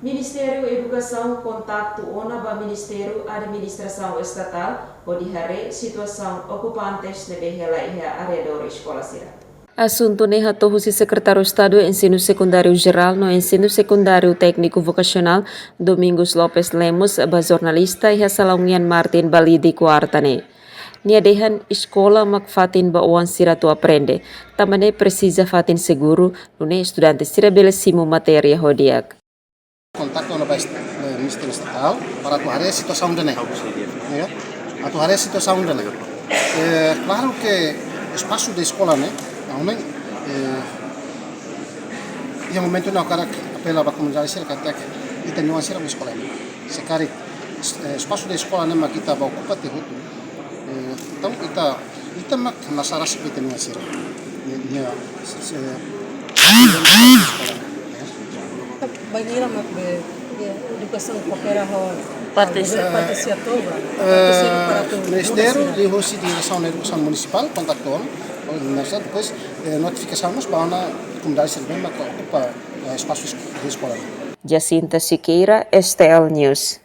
Ministério Educação contacto ona ba Ministério Administração Estatal o dihare situação ocupantes de behela iha arredor escola sira. Assunto ne hatohu si Secretário de Estado de Ensino Secundário Geral no Ensino Secundário Técnico Vocacional Domingos Lopes Lemos ba jornalista iha Salongian Martin Balidi Kuartane. Nia dehan escola mak fatin ba uan sira tu aprende. Tamane precisa fatin seguro nune estudantes sira belesimo matéria hodiak. Contacto no Ministério Estatal para atuar a situação de né. Atuar a situação de né. Claro que o espaço da escola né, também em um momento não cara apela para a comunidade cerca até que tem uma certa escola. Se cara espaço da escola né, mas kita ba ocupa te hutu. Então kita mak nasara se tem uma certa. Banheira educação cooperativa participativa o Ministério de Educação na Educação Municipal contactou depois notificação nos para a comunidade servente que ocupa espaços de escola. Jacinta Siqueira, STL News.